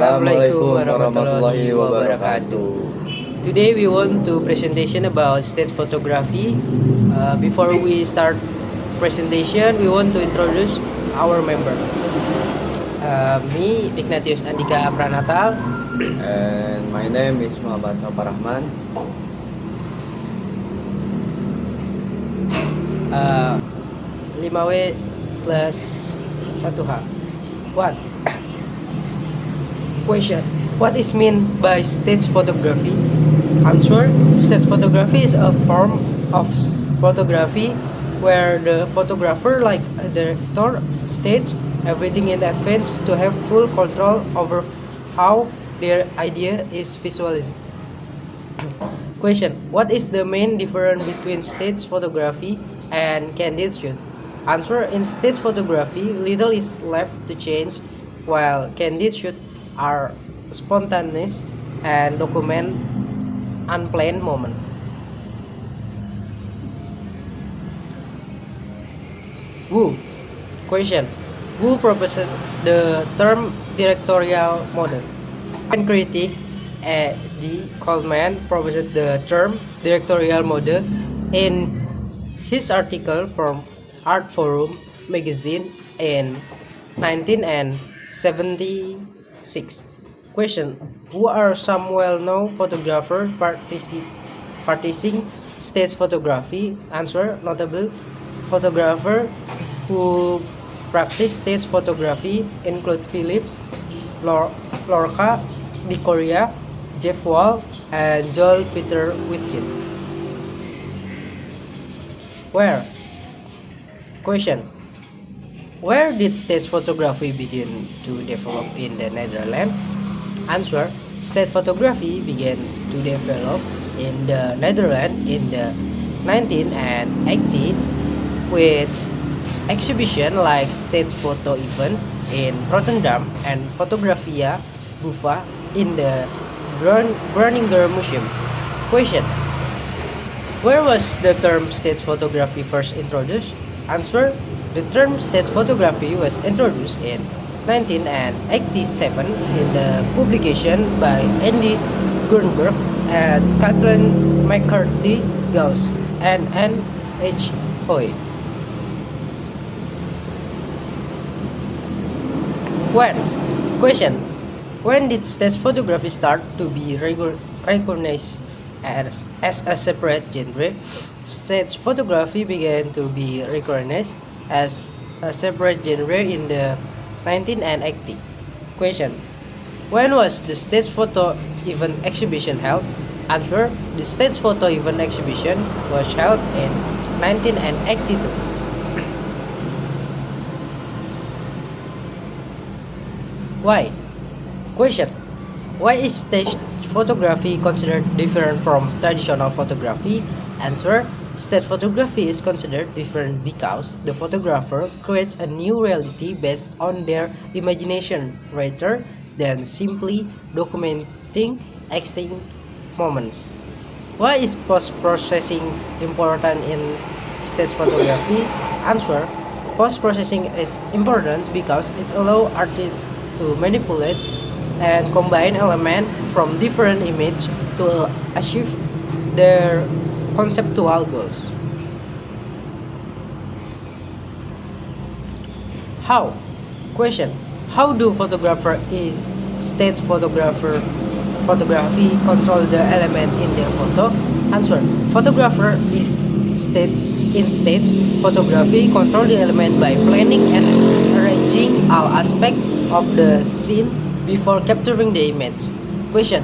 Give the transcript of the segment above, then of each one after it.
Assalamualaikum warahmatullahi wabarakatuh. Today we want to presentation about stage photography. Before we start presentation, we want to introduce our member. Me, Ignatius Andika Pranatal. And my name is Muhammad Nopar Rahman. 5W plus 1H. What? Question. What is meant by stage photography? Answer. Stage photography is a form of photography where the photographer, like the director, stages everything in advance to have full control over how their idea is visualized. Question. What is the main difference between stage photography and candid shoot? Answer. In stage photography, little is left to change, while candid shoot are spontaneous and document unplanned moment. Who? Question. Who proposed the term directorial model? And critic D. Coleman proposed the term directorial model in his article from Art Forum magazine in 1976. Question. Who are some well-known photographers practicing stage photography? Answer. Notable photographer who practice stage photography include Philip Lorca, Di Korea, Jeff Wall, and Joel Peter Whitkin. Where? Question. Where did stage photography begin to develop in the Netherlands? Answer. Stage photography began to develop in the Netherlands in the 1980s with exhibition like stage photo event in Rotterdam and Fotografia Bufa in the Groninger Museum. Question. Where was the term stage photography first introduced? Answer. The term stage photography was introduced in 1987 in the publication by Andy Grunberg and Kathleen McCarthy Gauss and N.H. Hoy. When? Question. When did stage photography start to be recognized as a separate genre? Stage photography began to be recognized as a separate genre in the 1980s. Question. When was the stage photo event exhibition held? Answer. The stage photo event exhibition was held in 1982. Why? Question. Why is stage photography considered different from traditional photography? Answer. Stage photography is considered different because the photographer creates a new reality based on their imagination rather than simply documenting existing moments. Why is post-processing important in stage photography? Answer. Post-processing is important because it allows artists to manipulate and combine elements from different images to achieve their conceptual goals. How? Question. How do stage photography control the element in their photo? Answer. Photographer is stage photography control the element by planning and arranging all aspects of the scene before capturing the image. Question.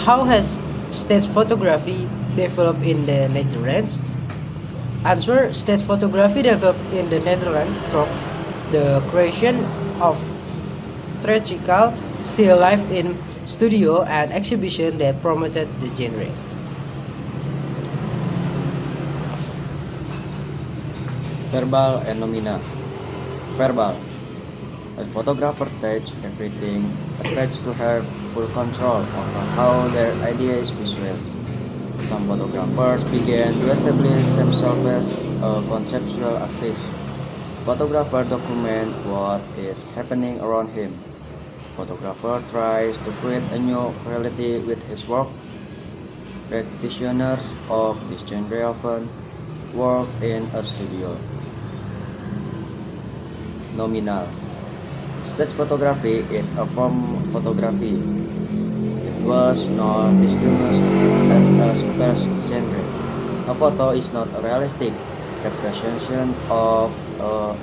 How has stage photography developed in the Netherlands? Answer. Stage photography developed in the Netherlands through the creation of theatrical still life in studio and exhibition that promoted the genre. Verbal and nomina. Verbal. A photographer takes everything, tries to have full control over how their idea is visualized. Some photographers began to establish themselves as a conceptual artist. Photographer documents what is happening around him. photographer tries to create a new reality with his work. Practitioners of this genre often work in a studio. Nominal. Stage photography is a form of photography. It was not distinguished as a special genre. A photo is not a realistic representation of a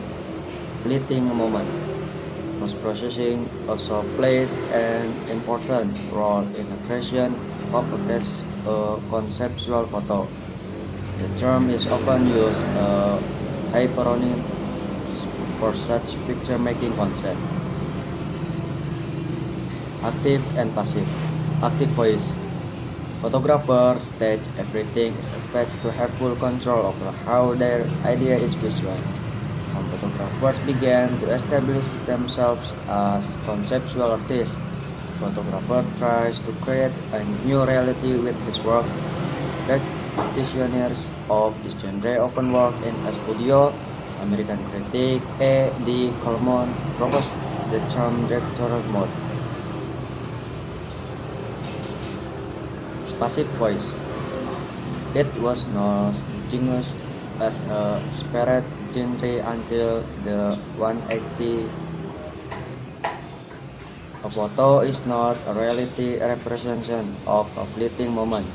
fleeting moment. Post-processing also plays an important role in the creation of a conceptual photo. The term is often used a hyperonym for such picture-making concept. Active and passive. Active voice. Photographers stage everything is expected to have full control over how their idea is visualized. Some photographers began to establish themselves as conceptual artists. Photographer tries to create a new reality with his work. Practitioners of this genre often work in a studio. American critic A. D. Coleman proposed the term directorial mode. Passive voice. It was not distinguished as a separate genre until the 180. A photo is not a reality representation of a fleeting moment.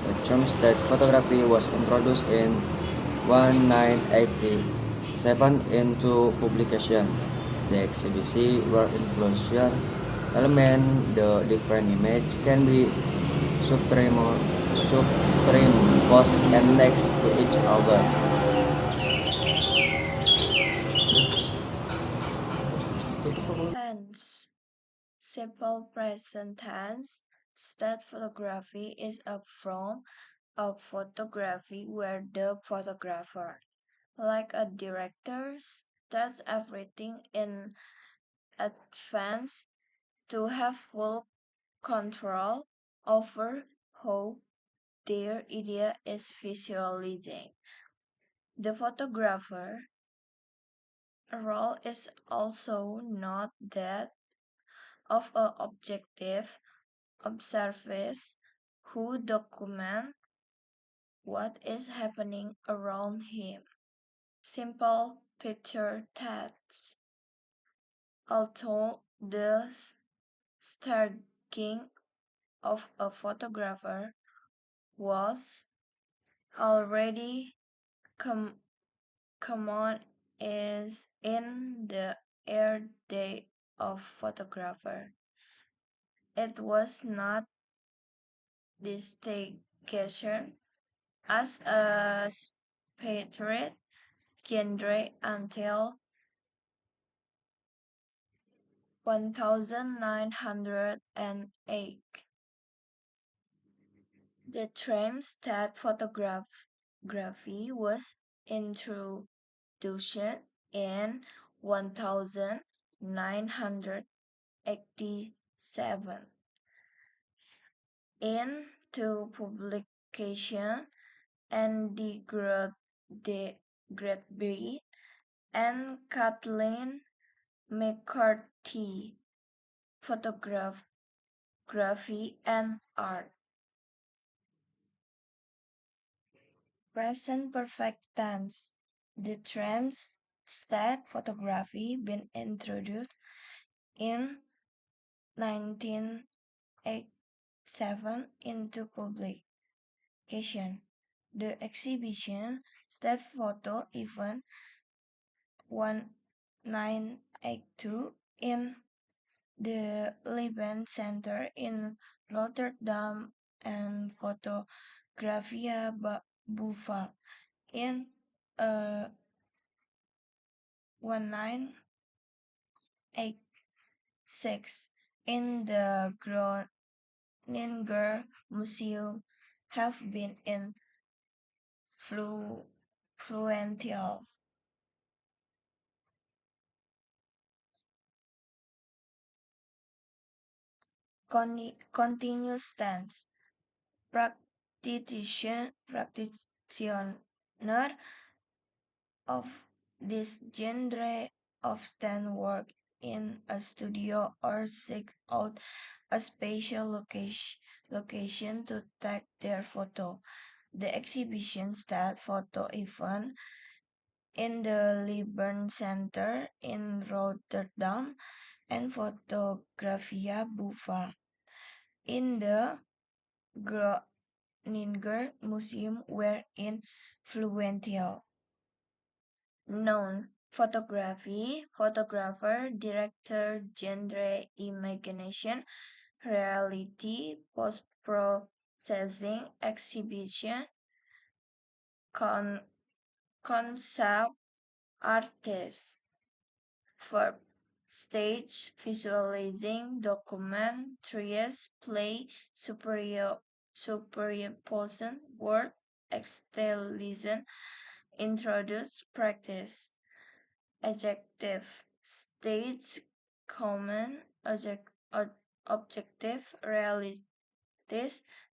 The term stage photography was introduced in 1987 into publication. The exhibition were influential element. The different image can be supremo- superimposed and next to each other. Tense. Simple present tense. State photography is a form of photography where the photographer, like a director, starts everything in advance to have full control over how their idea is visualizing. The photographer role is also not that of a objective observers who document what is happening around him. Simple picture text. Although the staging of a photographer was already com- common is in the early day of photographer. It was not distinction as a separate genre until 1908. The term stat photography was introduced in 1987 into publication, and the Bradbury and Kathleen McCarthy, photography and art. Present perfect tense. The term stat photography been introduced in 1987 into publication. The exhibition Stat Photo Event 1982 in the Liban Center in Rotterdam and Fotografia Buva in 1986 in the Groninger Museum have been influential. Continuous tense. Practitioner of this genre often work in a studio or seek out a special location to take their photo. The exhibition style photo event in the Liburn Center in Rotterdam and Fotografia Buva in the Groninger Museum were in Fluential. Known photography, photographer, director, genre, imagination, reality, post-processing, exhibition, con- concept artist, verb, stage, visualizing, document, trace, play, superimposition, word, externalization, introduce, practice. Adjective, stage, common, objective, realistic,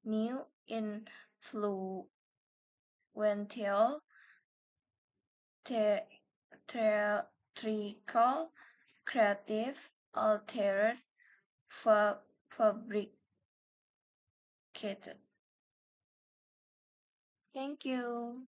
new, influential, the- theatrical, creative, altered, fabricated. Thank you.